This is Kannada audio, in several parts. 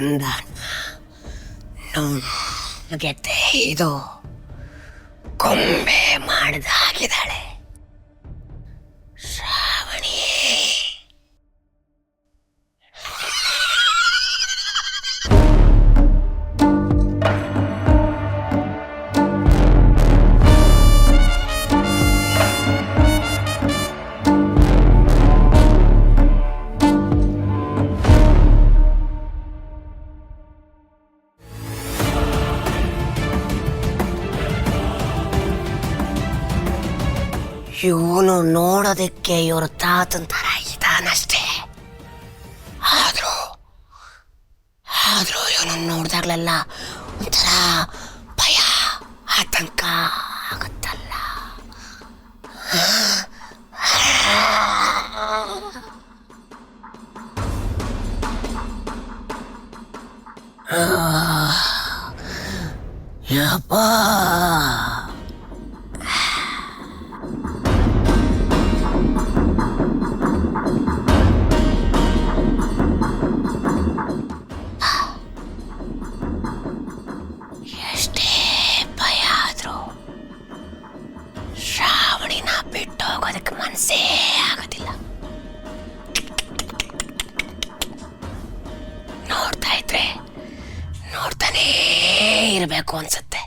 ಗಂಧ ನುಣ್ಣಗೆ ಇದು ಗೊಂಬೆ ಮಾಡಿದಾಗಿದ್ದಾಳೆ ಶ್ರಾವಣಿ. ಇವನು ನೋಡೋದಕ್ಕೆ ಇವ್ರ ತಾತನ ಥರ ಇದಾನಷ್ಟೇ. ಆದ್ರೂ ಇವನು ನೋಡಿದಾಗ್ಲೆಲ್ಲ ಒಂಥರ ಭಯ ಆತಂಕ ಆಗುತ್ತಲ್ಲ. ಯಪ್ಪ ಶ್ರಾವಣಿನ ಬಿಟ್ಟು ಹೋಗೋದಕ್ಕೆ ಮನಸ್ಸೇ ಆಗೋದಿಲ್ಲ. ನೋಡ್ತಾ ಇದ್ರೆ ನೋಡ್ತಾನೇ ಇರಬೇಕು ಅನ್ಸುತ್ತೆ.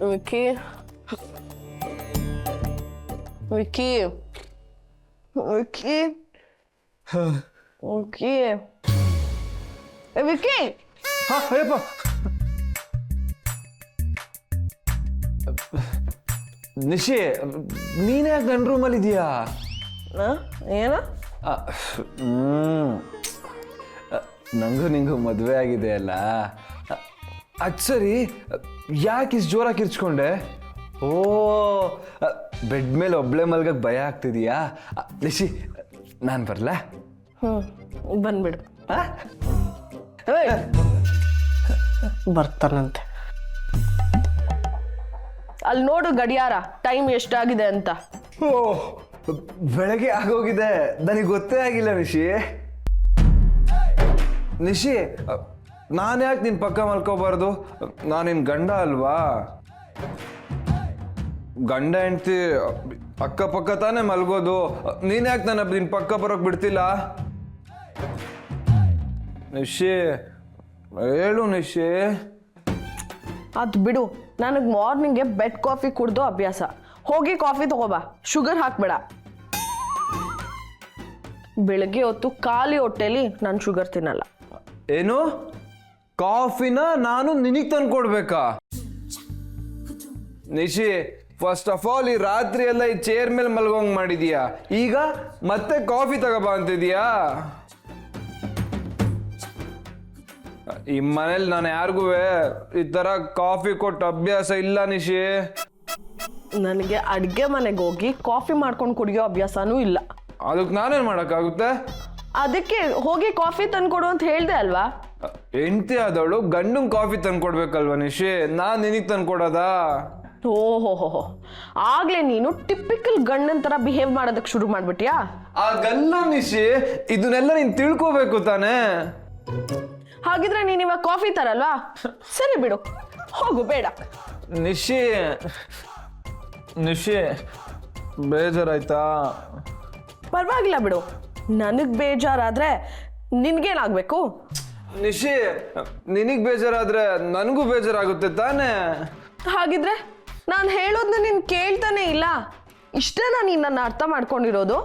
ವಿಕ್ಕಿ ವಿಕ್ಕಿ ವಿಕ್ಕಿ ವಿಕ್ಕಿ ವಿಕ್ಕಿ ಅಯ್ಯಪ್ಪ, ನಿಶಿ ನೀನೇ ಯಾಕೆ ನನ್ನ ರೂಮಲ್ಲಿ ಇದೆಯಾ? ಏನ? ನಂಗೂ ನಿಂಗೂ ಮದುವೆ ಆಗಿದೆ ಅಲ್ಲ. ಅದು ಸರಿ, ಯಾಕೆ ಇಷ್ಟು ಜೋರಾಗಿ ಕಿರ್ಚ್ಕೊಂಡೆ? ಓ, ಬೆಡ್ ಮೇಲೆ ಒಬ್ಳೆ ಮಲ್ಗಕ್ಕೆ ಭಯ ಆಗ್ತಿದೀಯಾ? ನಿಶಿ, ನಾನು ಬರಲಾ? ಬಂದ್ಬಿಡು. ಬರ್ತಾನಂತೆ. ಅಲ್ಲಿ ನೋಡು ಗಡಿಯಾರ, ಟೈಮ್ ಎಷ್ಟಾಗಿದೆ ಅಂತ. ಓ, ಬೆಳಗ್ಗೆ ಆಗೋಗಿದೆ, ನನಗೆ ಗೊತ್ತೇ ಆಗಿಲ್ಲ ನಿಶಿ. ನಿಶಿ, ನಾನು ಯಾಕೆ ನಿನ್ನ ಪಕ್ಕ ಮಲ್ಕೋಬಾರ್ದು? ನಾನು ನಿನ್ನ ಗಂಡ ಅಲ್ವಾ? ಗಂಡ ಹೆಂಡ್ತಿ ಅಕ್ಕಪಕ್ಕ ತಾನೇ ಮಲ್ಗೋದು. ನೀನು ಯಾಕೆ ನಿನ್ನ ಪಕ್ಕ ಬರೋಕೆ ಬಿಡ್ತಿಲ್ಲ? ನಿಶಿ, ಹೇಳು ನಿಶಿ. ಅದು ಬಿಡು, ನನಗೆ ಮಾರ್ನಿಂಗ್ಗೆ ಬೆಡ್ ಕಾಫಿ ಕುಡ್ದು ಅಭ್ಯಾಸ. ಹೋಗಿ ಕಾಫಿ ತಗೋಬಾ, ಶುಗರ್ ಹಾಕ್ಬೇಡ. ಬೆಳಗ್ಗೆ ಹೊತ್ತು ಖಾಲಿ ಹೊಟ್ಟೆಲಿ ನಾನು ಶುಗರ್ ತಿನ್ನಲ್ಲ. ಏನು? ಕಾಫಿನ ನಾನು ನಿನಗೆ ತಂದು ಕೊಡ್ಬೇಕಾ? ನಿಶಿ, ಫಸ್ಟ್ ಆಫ್ ಆಲ್ ಈ ರಾತ್ರಿ ಎಲ್ಲ ಈ ಚೇರ್ ಮೇಲೆ ಮಲ್ಗೋಂಗ್ ಮಾಡಿದೀಯಾ, ಈಗ ಮತ್ತೆ ಕಾಫಿ ತಗೋಬಾ ಅಂತಿದೀಯಾ? ಈ ಮನೇಲಿ ನಾನು ಯಾರಿಗೂ ಈ ತರ ಕಾಫಿ ಕೊಟ್ಟು ಅಭ್ಯಾಸ ಇಲ್ಲ ನಿಶಿ. ನನಗೆ ಅಡ್ಗೆ ಮನೆಗೆ ಹೋಗಿ ಕಾಫಿ ಮಾಡ್ಕೊಂಡು ಕುಡಿಯೋ ಅಭ್ಯಾಸನೂ ಇಲ್ಲ. ಅದಕ್ಕೆ ನಾನೇನ್ ಮಾಡಕ್ಕಾಗುತ್ತೆ? ಅದಕ್ಕೆ ಹೋಗಿ ಕಾಫಿ ತಂದ್ಕೊಡು ಅಂತ ಹೇಳ್ದೆ ಅಲ್ವಾ? ಹೆಂಡತಿ ಆದವಳು ಗಂಡಂಗ್ ಕಾಫಿ ತಂದ್ಕೊಡ್ಬೇಕಲ್ವಾ ನಿಶಿ? ನಾನ್ ನಿನಗ್ ತಂದ್ಕೊಡೋದಾ? ಓಹೋ, ಆಗ್ಲೇ ನೀನು ಟಿಪಿಕಲ್ ಗಂಡನ್ ತರ ಬಿಹೇವ್ ಮಾಡೋದಕ್ಕೆ ಶುರು ಮಾಡ್ಬಿಟ್ಯಾ? ಆಗಲ್ಲ ನಿಶಿ, ಇದನ್ನೆಲ್ಲ ನೀನ್ ತಿಳ್ಕೋಬೇಕು ತಾನೇ. ಹಾಗಿದ್ರೆ ನೀನ್ ಇವಾಗ ಕಾಫಿ ತರಲ್ವಾ? ಸರಿ ಬಿಡು, ಹೋಗು, ಬೇಡ. ನಿಶಿ, ಬೇಜಾರಾಯ್ತಾ? ಪರವಾಗಿಲ್ಲ ಬಿಡು, ನನಗ್ ಬೇಜಾರಾದ್ರೆ ನಿನ್ಗೇನಾಗ್ಬೇಕು? ನಿಶಿ ನಿನಗೆ ಬೇಜಾರಾದ್ರೆ ನನಗೂ ಬೇಜಾರಾಗುತ್ತೆ ತಾನೇ? ಹಾಗಿದ್ರೆ ನಾನು ಹೇಳೋದನ್ನ ನೀನು ಕೇಳ್ತಾನೆ ಇಲ್ಲ. ಇಷ್ಟೇನಾ ನೀನು ನನ್ನ ಅರ್ಥ ಮಾಡ್ಕೊಂಡಿರೋದು?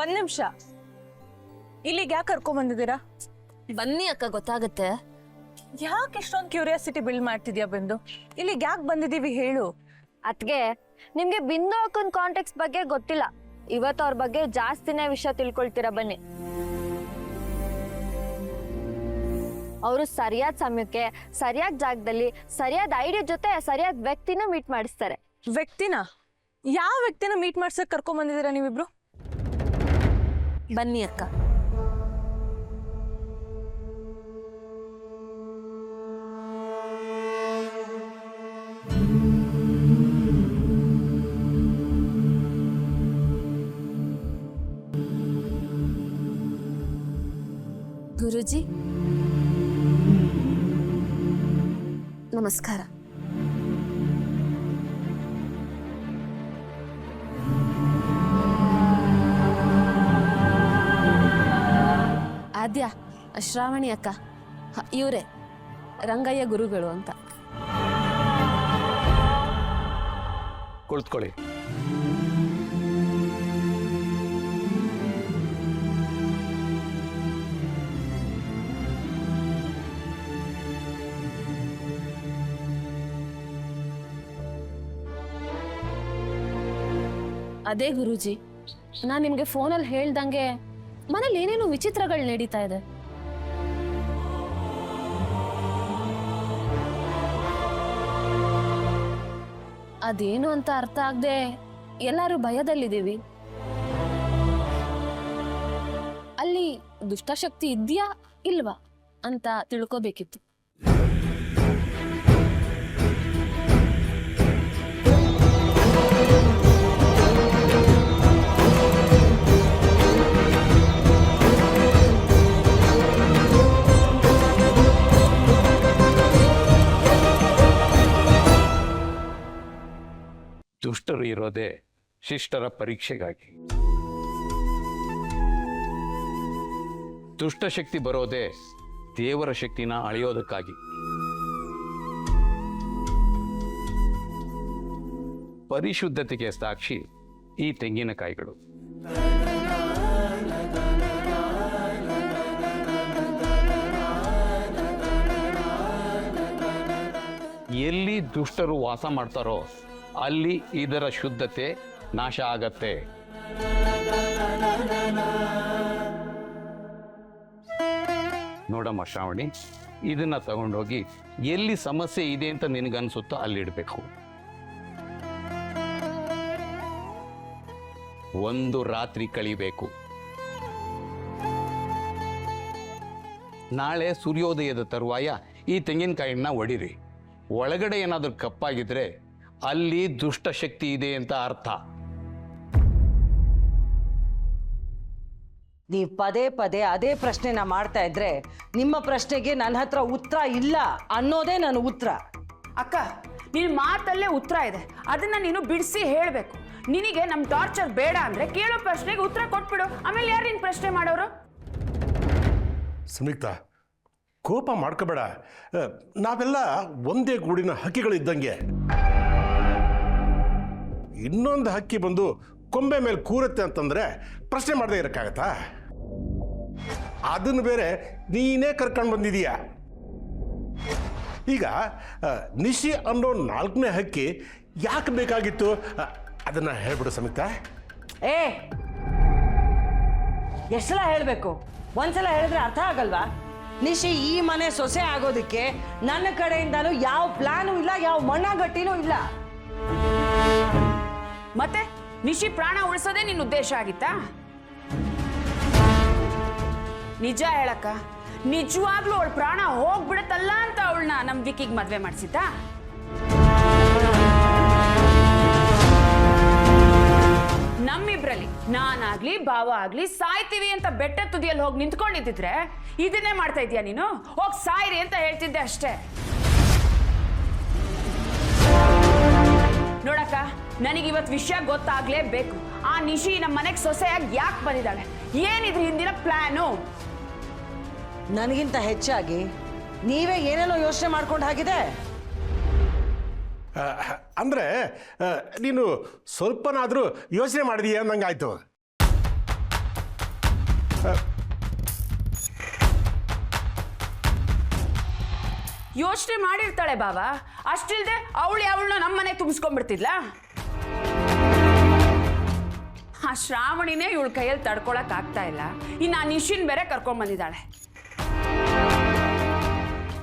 ಒಂದ್ ನಿಮಿಷ, ಇಲ್ಲಿಗೆ ಯಾಕೆ ಕರ್ಕೊಂಡ್ ಬಂದಿದ್ದೀರಾ? ಬನ್ನಿ ಅಕ್ಕ, ಗೊತ್ತಾಗತ್ತೆ. ಯಾಕೆ ಇಷ್ಟೊಂದು ಕ್ಯೂರಿಯಾಸಿಟಿ ಬಿಲ್ಡ್ ಮಾಡ್ತಿದ್ಯಾ ಬಿಂದು? ಇಲ್ಲಿಗೆ ಯಾಕೆ ಬಂದಿದೀವಿ ಹೇಳು. ಅದ್ಗೆ ನಿಮ್ಗೆ ಬಿಂದು ಅಕ್ಕನ್ ಕಾಂಟ್ಯಾಕ್ಟ್ಸ್ ಬಗ್ಗೆ ಗೊತ್ತಿಲ್ಲ. ಇವತ್ತು ಅವ್ರ ಬಗ್ಗೆ ಜಾಸ್ತಿನೇ ವಿಷಯ ತಿಳ್ಕೊಳ್ತೀರಾ, ಬನ್ನಿ. ಅವರು ಸರಿಯಾದ ಸಮಯಕ್ಕೆ ಸರಿಯಾದ ಜಾಗದಲ್ಲಿ ಸರಿಯಾದ ಐಡಿಯಾ ಜೊತೆ ಸರಿಯಾದ ವ್ಯಕ್ತಿನ ಮೀಟ್ ಮಾಡಿಸ್ತಾರೆ. ವ್ಯಕ್ತಿನ? ಯಾವ ವ್ಯಕ್ತಿನ ಮೀಟ್ ಮಾಡ್ಸಕ್ ಕರ್ಕೊಂಡ್ ಬಂದಿದ್ದೀರಾ ನೀವಿಬ್ರು? ಬನ್ನಿ ಅಕ್ಕ. ಗುರುಜಿ ನಮಸ್ಕಾರ. ಆದ್ಯ, ಶ್ರಾವಣಿ ಅಕ್ಕ, ಇವರೇ ರಂಗಯ್ಯ ಗುರುಗಳು ಅಂತ. ಕುಳಿತುಕೊಳ್ಳಿ. ಅದೇ ಗುರುಜಿ, ನಾನು ನಿಮ್ಗೆ ಫೋನಲ್ಲಿ ಹೇಳ್ದಂಗೆ ಮನೇಲಿ ಏನೇನು ವಿಚಿತ್ರಗಳು ನಡೀತಾ ಇದೆ. ಅದೇನು ಅಂತ ಅರ್ಥ ಆಗದೆ ಎಲ್ಲರೂ ಭಯದಲ್ಲಿದ್ದೀವಿ. ಅಲ್ಲಿ ದುಷ್ಟಶಕ್ತಿ ಇದೆಯಾ ಇಲ್ವಾ ಅಂತ ತಿಳ್ಕೋಬೇಕಿತ್ತು. ದುಷ್ಟರು ಇರೋದೇ ಶಿಷ್ಟರ ಪರೀಕ್ಷೆಗಾಗಿ. ದುಷ್ಟಶಕ್ತಿ ಬರೋದೇ ದೇವರ ಶಕ್ತಿನ ಅಳೆಯೋದಕ್ಕಾಗಿ. ಪರಿಶುದ್ಧತೆಗೆ ಸಾಕ್ಷಿ ಈ ತೆಂಗಿನಕಾಯಿಗಳು. ಎಲ್ಲಿ ದುಷ್ಟರು ವಾಸ ಮಾಡ್ತಾರೋ ಅಲ್ಲಿ ಇದರ ಶುದ್ಧತೆ ನಾಶ ಆಗತ್ತೆ. ನೋಡಮ್ಮ ಶ್ರಾವಣಿ, ಇದನ್ನ ತಗೊಂಡೋಗಿ ಎಲ್ಲಿ ಸಮಸ್ಯೆ ಇದೆ ಅಂತ ನಿನಗನ್ಸುತ್ತೋ ಅಲ್ಲಿಡ್ಬೇಕು. ಒಂದು ರಾತ್ರಿ ಕಳಿಬೇಕು. ನಾಳೆ ಸೂರ್ಯೋದಯದ ತರುವಾಯ ಈ ತೆಂಗಿನಕಾಯಿನ ಒಡಿರಿ. ಒಳಗಡೆ ಏನಾದರೂ ಕಪ್ಪಾಗಿದ್ರೆ ಅಲ್ಲಿ ದುಷ್ಟಶಕ್ತಿ ಇದೆ ಅಂತ ಅರ್ಥ. ನೀವು ಪದೇ ಪದೇ ಅದೇ ಪ್ರಶ್ನೆನ ಮಾಡ್ತಾ ಇದ್ರೆ ನಿಮ್ಮ ಪ್ರಶ್ನೆಗೆ ನನ್ನ ಹತ್ರ ಉತ್ತರ ಇಲ್ಲ ಅನ್ನೋದೇ ನನ್ನ ಉತ್ತರ. ಅಕ್ಕ, ನಿನ್ನ ಮಾತಲ್ಲೇ ಉತ್ತರ ಇದೆ, ಅದನ್ನ ನೀನು ಬಿಡಿಸಿ ಹೇಳಬೇಕು. ನಿನಗೆ ನಮ್ಮ ಟಾರ್ಚರ್ ಬೇಡ ಅಂದ್ರೆ ಕೇಳೋ ಪ್ರಶ್ನೆಗೆ ಉತ್ತರ ಕೊಟ್ಬಿಡು. ಆಮೇಲೆ ಯಾರು ನಿನ್ನ ಪ್ರಶ್ನೆ ಮಾಡೋರು? ಸಂಯುಕ್ತ, ಕೋಪ ಮಾಡ್ಕೋಬೇಡ. ನಾವೆಲ್ಲ ಒಂದೇ ಗೂಡಿನ ಹಕ್ಕಿಗಳಿದ್ದಂಗೆ. ಇನ್ನೊಂದು ಹಕ್ಕಿ ಬಂದು ಕೊಂಬೆ ಮೇಲೆ ಕೂರುತ್ತೆ ಅಂತಂದ್ರೆ ಪ್ರಶ್ನೆ ಮಾಡದೇ ಇರಕ್ಕಾಗತ್ತಾ? ಅದನ್ನು ಬೇರೆ ನೀನೇ ಕರ್ಕೊಂಡು ಬಂದಿದೀಯ. ಈಗ ನಿಶಿ ಅನ್ನೋ 4ನೇ ಹಕ್ಕಿ ಯಾಕೆ ಬೇಕಾಗಿತ್ತು ಅದನ್ನ ಹೇಳ್ಬಿಡು ಸಂಯುಕ್ತ. ಎಷ್ಟೆಲ್ಲ ಹೇಳಬೇಕು? ಒಂದ್ಸಲ ಹೇಳಿದ್ರೆ ಅರ್ಥ ಆಗಲ್ವಾ? ನಿಶಿ ಈ ಮನೆ ಸೊಸೆ ಆಗೋದಕ್ಕೆ ನನ್ನ ಕಡೆಯಿಂದಲೂ ಯಾವ ಪ್ಲಾನು ಇಲ್ಲ, ಯಾವ ಮಣ್ಣಗಟ್ಟಿನೂ ಇಲ್ಲ. ಮತ್ತೆ ನಿಶಿ ಪ್ರಾಣ ಉಳಿಸೋದೇ ನಿನ್ನ ಉದ್ದೇಶ ಆಗಿತ್ತಾ? ನಿಜ ಹೇಳಕ್ಕ, ನಿಜವಾಗ್ಲೂ ಅವಳ ಪ್ರಾಣ ಹೋಗ್ಬಿಡತ್ತಲ್ಲ ಅಂತ ಅವಳನ್ನ ನಮ್ ವಿಕಿಗೆ ಮದ್ವೆ ಮಾಡಿಸಿದ್ದ? ನಮ್ಮಿಬ್ರಲ್ಲಿ ನಾನಾಗ್ಲಿ ಭಾವ ಆಗ್ಲಿ ಸಾಯ್ತೀವಿ ಅಂತ ಬೆಟ್ಟ ತುದಿಯಲ್ಲಿ ಹೋಗಿ ನಿಂತ್ಕೊಂಡಿದ್ದಿದ್ರೆ ಇದನ್ನೇ ಮಾಡ್ತಾ ಇದೀಯ ನೀನು? ಹೋಗ್ ಸಾಯ್ರಿ ಅಂತ ಹೇಳ್ತಿದ್ದೆ ಅಷ್ಟೇ. ನೋಡಕ್ಕ, ನನಗಿವತ್ತು ವಿಷಯ ಗೊತ್ತಾಗ್ಲೇಬೇಕು. ಆ ನಿಶಿ ನಮ್ಮ ಮನೆಗೆ ಸೊಸೆಯಾಗಿ ಯಾಕೆ ಬಂದಿದ್ದಾಳೆ? ಏನಿದ್ರ ಹಿಂದಿನ ಪ್ಲಾನು? ನನಗಿಂತ ಹೆಚ್ಚಾಗಿ ನೀವೇ ಏನೆಲ್ಲೋ ಯೋಚನೆ ಮಾಡ್ಕೊಂಡು ಹಾಗಿದೆ. ಅಂದರೆ ನೀನು ಸ್ವಲ್ಪನಾದರೂ ಯೋಚನೆ ಮಾಡಿದೀಯ ಅಂದಂಗಾಯ್ತು. ಯೋಚನೆ ಮಾಡಿರ್ತಾಳೆ ಬಾಬಾ, ಅಷ್ಟಿಲ್ದೆ ಅವಳನ್ನ ನಮ್ಮ ಮನೆಗೆ ತುಂಬಿಸ್ಕೊಂಡ್ಬಿಡ್ತಿದ್ಲ? ಆ ಶ್ರಾವಣಿನೇ ಇವಳ ಕೈಯಲ್ಲಿ ತಡ್ಕೊಳಕ್ ಆಗ್ತಾ ಇಲ್ಲ, ಇನ್ನು ಆ ನಿಶಿನ್ ಬೇರೆ ಕರ್ಕೊಂಡ್ ಬಂದಿದ್ದಾಳೆ.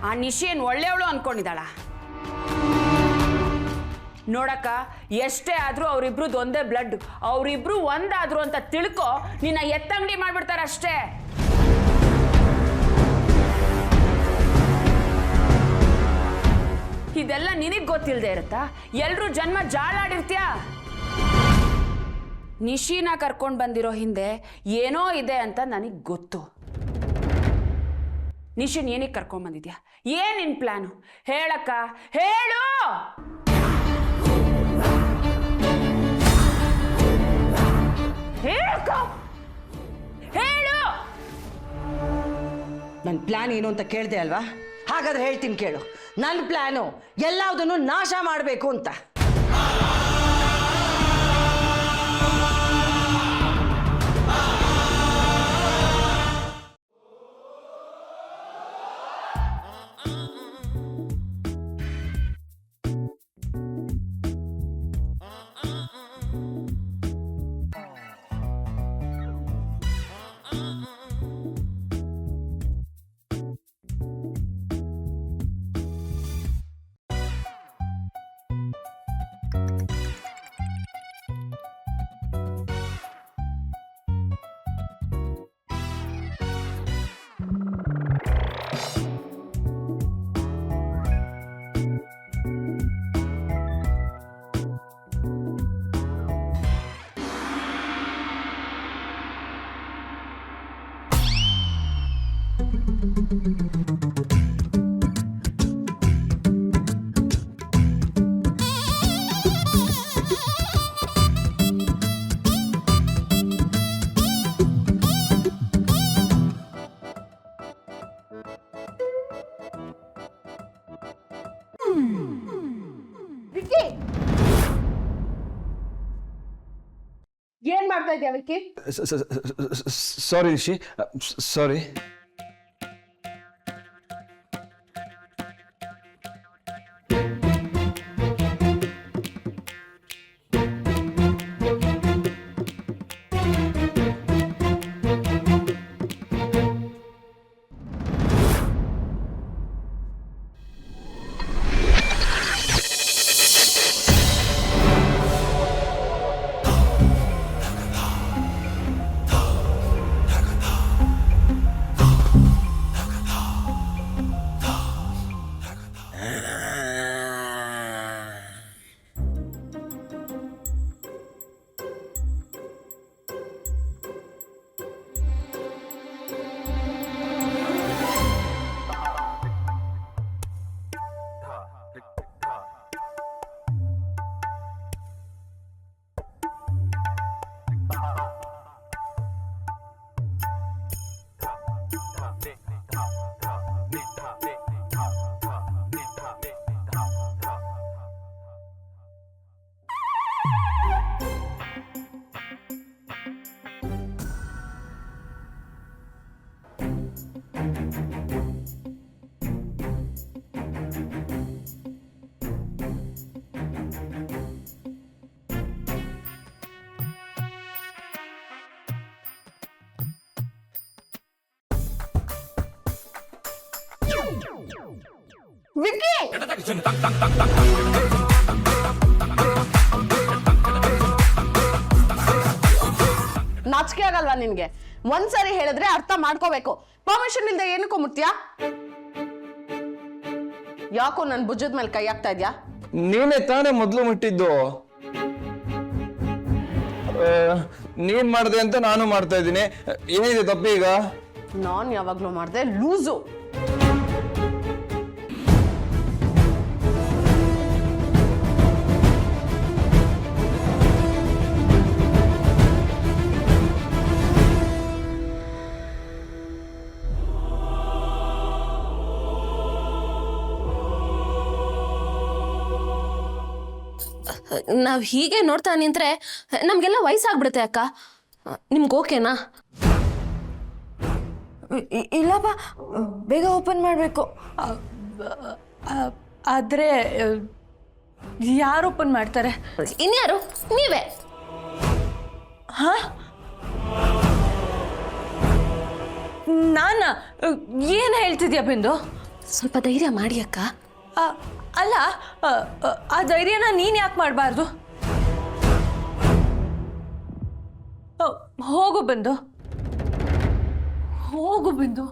ಆ ನಿಶಿ ಏನ್ ಒಳ್ಳೆಯವಳು ಅನ್ಕೊಂಡಿದ್ದಾಳ? ನೋಡಕ್ಕ, ಎಷ್ಟೇ ಆದ್ರೂ ಅವರಿಬ್ರದ್ದು ಒಂದೇ ಬ್ಲಡ್, ಅವರಿಬ್ರು ಒಂದಾದ್ರು ಅಂತ ತಿಳ್ಕೊ, ನಿನ್ನ ಎತ್ತಂಗಡಿ ಮಾಡ್ಬಿಡ್ತಾರ ಅಷ್ಟೇ. ಇದೆಲ್ಲ ನಿನಗ್ ಗೊತ್ತಿಲ್ಲದೆ ಇರುತ್ತಾ? ಎಲ್ರೂ ಜನ್ಮ ಜಾಳಾಡಿರ್ತೀಯ. ನಿಶಿನ ಕರ್ಕೊಂಡ್ ಬಂದಿರೋ ಹಿಂದೆ ಏನೋ ಇದೆ ಅಂತ ನನಗ್ ಗೊತ್ತು. ನಿಶಿನ್ ಏನಕ್ಕೆ ಕರ್ಕೊಂಡ್ ಬಂದಿದ್ಯಾ? ಏನ್ ನಿನ್ ಪ್ಲಾನು? ಹೇಳಕ್ಕ, ಹೇಳು. ಹೇಳಕ್ಕ, ಹೇಳು. ನನ್ನ ಪ್ಲಾನ್ ಏನು ಅಂತ ಕೇಳಿದೆ ಅಲ್ವಾ? ಹಾಗಾದ್ರೆ ಹೇಳ್ತೀನಿ ಕೇಳು. ನನ್ನ ಪ್ಲಾನು ಎಲ್ಲದನ್ನು ನಾಶ ಮಾಡಬೇಕು ಅಂತ. ಏನ್ ಮಾಡ್ತಾ ಇದ್ಯಾ ವಿಕ್ಕಿ? ಸಾರಿ ನಿಶಿ, ಸಾರಿ. ವಿಕ್ಕಿ ಆಗಲ್ವಾ ನಿನ್ಗೆ? ಒಂದ್ಸರಿ ಹೇಳಿದ್ರೆ ಅರ್ಥ ಮಾಡ್ಕೋಬೇಕು. ಪರ್ಮಿಷನ್ ಇಲ್ದೆ ಏನಕ್ಕೋ ಮುಟ್ತೀಯಾ? ಯಾಕೋ ನನ್ ಭುಜದ ಮೇಲೆ ಕೈ ಹಾಕ್ತಾ ಇದ್ಯಾ? ನೀನೇ ತಾನೇ ಮೊದಲು ಮುಟ್ಟಿದ್ದು. ನೀನ್ ಮಾಡ್ದೆ ಅಂತ ನಾನು ಮಾಡ್ತಾ ಇದ್ದೀನಿ. ಏನಿದೆ ತಪ್ಪೀಗ? ನಾನ್ ಯಾವಾಗ್ಲೂ ಮಾಡ್ದೆ ಲೂಸು. ನಾವ್ ಹೀಗೆ ನೋಡ್ತಾ ನಿಂತ್ರೆ ನಮ್ಗೆಲ್ಲ ವಯಸ್ಸಾಗ್ಬಿಡುತ್ತೆ ಅಕ್ಕ. ನಿಮ್ಗೆ ಓಕೆನಾ? ಇಲ್ಲಪ್ಪ, ಬೇಗ ಓಪನ್ ಮಾಡಬೇಕು. ಆದ್ರೆ ಯಾರು ಓಪನ್ ಮಾಡ್ತಾರೆ? ಇನ್ಯಾರು? ನೀವೇ. ನಾನ ಏನ್ ಹೇಳ್ತಿದ್ಯಾ ಬಿಂದು? ಸ್ವಲ್ಪ ಧೈರ್ಯ ಮಾಡಿ ಅಕ್ಕ. ಅಲ್ಲ, ಆ ಧೈರ್ಯನ ನೀನ್ ಯಾಕೆ ಮಾಡಬಾರ್ದು? ಹೋಗು ಬಿಂದು, ಹೋಗು ಬಿಂದು.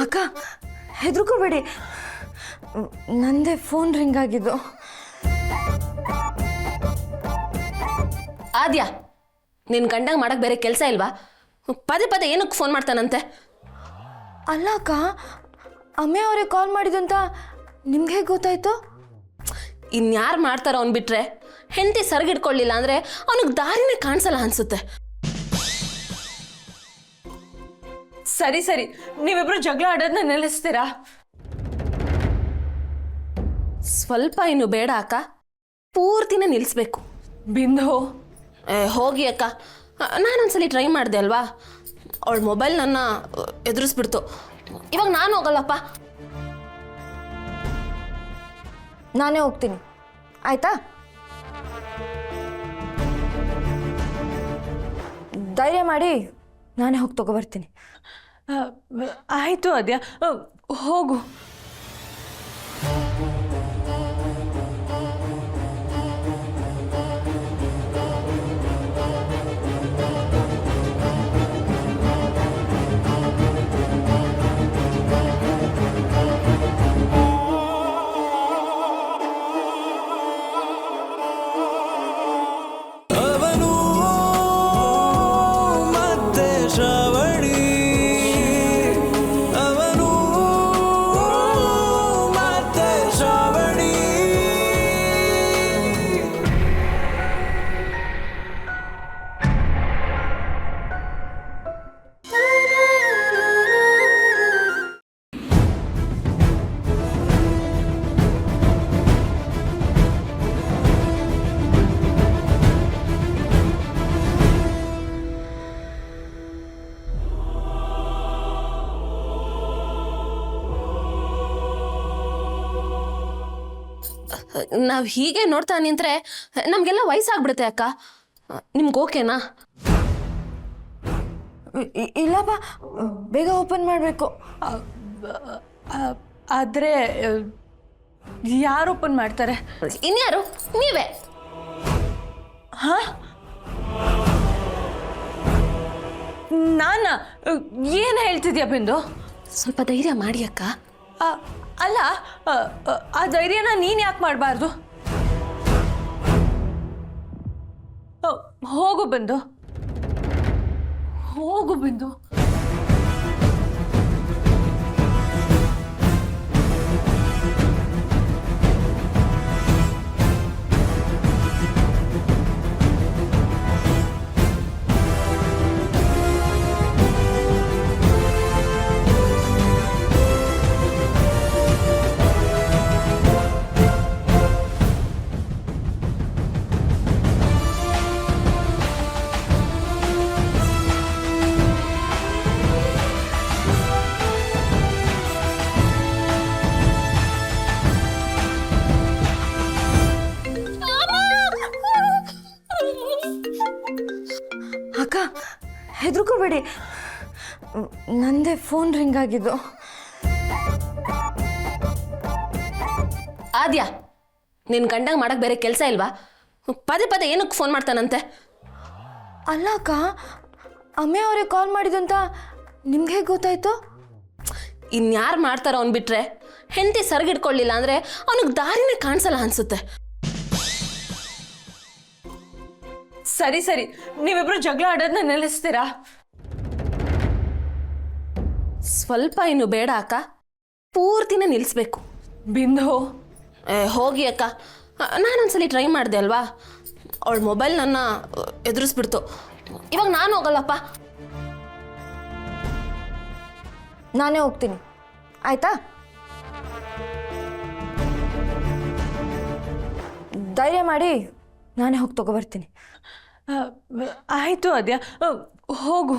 ಅಕ್ಕ, ಹೆದರ್ಕೋಬೇಡಿ, ನಂದೇ ಫೋನ್ ರಿಂಗ್ ಆಗಿದ್ದು. ಆದ್ಯಾ, ನಿನ್ ಗಂಡಂಗ್ ಮಾಡಕ್ ಬೇರೆ ಕೆಲಸ ಇಲ್ವಾ? ಪದೇ ಪದೇ ಏನಕ್ಕೆ ಫೋನ್ ಮಾಡ್ತಾನಂತೆ? ಅಲ್ಲ ಅಕ್ಕ, ಅಮ್ಮೆ ಅವರೇ ಕಾಲ್ ಮಾಡಿದಂತ ನಿಮ್ಗೆ ಹೇಗೆ ಗೊತ್ತಾಯ್ತು? ಇನ್ಯಾರು ಮಾಡ್ತಾರೋ ಅವ್ನು ಬಿಟ್ರೆ? ಹೆಂಡತಿ ಸರಿಗಿಡ್ಕೊಳ್ಳಿಲ್ಲ ಅಂದ್ರೆ ಅವನಿಗೆ ದಾರಿನೇ ಕಾಣಿಸಲ್ಲ ಅನ್ಸುತ್ತೆ. ಸರಿ ಸರಿ, ನೀವಿಬ್ರು ಜಗಳ ಆಡೋದನ್ನ ನಿಲ್ಲಿಸ್ತೀರಾ? ಸ್ವಲ್ಪ ಇನ್ನು ಬೇಡ ಅಕ್ಕ, ಪೂರ್ತಿನ ನಿಲ್ಲಿಸ್ಬೇಕು. ಬಿಂದು, ಹೋಗಿ ಅಕ್ಕ, ನಾನೊಂದ್ಸಲಿ ಟ್ರೈ ಮಾಡಿದೆ ಅಲ್ವಾ, ಅವಳ ಮೊಬೈಲ್ ನನ್ನ ಎದುರಿಸ್ಬಿಡ್ತು. ಇವಾಗ ನಾನು ಹೋಗಲ್ಲಪ್ಪ. ನಾನೇ ಹೋಗ್ತೀನಿ, ಆಯ್ತಾ? ಧೈರ್ಯ ಮಾಡಿ ನಾನೇ ಹೋಗಿ ತಗೊಬರ್ತೀನಿ. ಆಯ್ತು ಅದ್ಯಾ, ಹೋಗು. ನಾವ್ ಹೀಗೆ ನೋಡ್ತಾ ನಿಂತ್ರೆ ನಮ್ಗೆಲ್ಲ ವಯಸ್ಸಾಗ್ಬಿಡುತ್ತೆ ಅಕ್ಕ. ನಿಮ್ಗೆ ಓಕೆನಾ? ಇಲ್ಲಪ್ಪ, ಬೇಗ ಓಪನ್ ಮಾಡಬೇಕು. ಆದ್ರೆ ಯಾರು ಓಪನ್ ಮಾಡ್ತಾರೆ? ಇನ್ಯಾರು? ನೀವೇ. ನಾನ ಏನ್ ಹೇಳ್ತಿದ್ಯಾ ಬಿಂದು? ಸ್ವಲ್ಪ ಧೈರ್ಯ ಮಾಡಿ ಅಕ್ಕ. ಅಲ್ಲ, ಆ ಧೈರ್ಯನ ನೀನ್ ಯಾಕೆ ಮಾಡಬಾರ್ದು? ಹೋಗು ಬಿಂದು, ಹೋಗು ಬಿಂದು. ಬಿಡಿ, ನಂದೇ ಫೋನ್ ರಿಂಗ್ ಆಗಿದ್ದು. ಆದ್ಯಾ, ನಿನ್ನ ಗಂಡಂಗೆ ಮಾಡಕ್ಕೆ ಬೇರೆ ಕೆಲಸ ಇಲ್ವಾ? ಪದೇ ಪದೇ ಏನಕ್ಕೆ ಫೋನ್ ಮಾಡ್ತಾನಂತೆ? ಅಲ್ಲ ಅಕ್ಕ, ಅಮ್ಮೆ ಅವರೇ ಕಾಲ್ ಮಾಡಿದಂತ ನಿಮ್ಗೆ ಹೇಗೆ ಗೊತ್ತಾಯ್ತು? ಇನ್ಯಾರು ಮಾಡ್ತಾರೋ ಅವ್ನು ಬಿಟ್ರೆ, ಹೆಂಡತಿ ಸರಿಗಿಡ್ಕೊಳ್ಳಿಲ್ಲ ಅಂದರೆ ಅವನಿಗೆ ದಾರಿನೇ ಕಾಣಿಸಲ್ಲ ಅನ್ಸುತ್ತೆ. ಸರಿ ಸರಿ, ನೀವಿಬ್ರು ಜಗಳ ಆಡೋದನ್ನ ನಿಲ್ಲಿಸ್ತೀರಾ? ಸ್ವಲ್ಪ ಇನ್ನು ಬೇಡ ಅಕ್ಕ, ಪೂರ್ತಿನೇ ನಿಲ್ಲಿಸ್ಬೇಕು. ಬಿಂದು, ಹೋಗಿ ಅಕ್ಕ, ನಾನೊಂದ್ಸಲಿ ಟ್ರೈ ಮಾಡಿದೆ ಅಲ್ವಾ, ಅವಳ ಮೊಬೈಲ್ ನನ್ನ ಎದುರಿಸ್ಬಿಡ್ತು. ಇವಾಗ ನಾನು ಹೋಗಲ್ಲಪ್ಪ. ನಾನೇ ಹೋಗ್ತೀನಿ, ಆಯ್ತಾ? ಧೈರ್ಯ ಮಾಡಿ ನಾನೇ ಹೋಗಿ ತಗೊಬರ್ತೀನಿ. ಆಯಿತು ಆದ್ಯಾ, ಹೋಗು.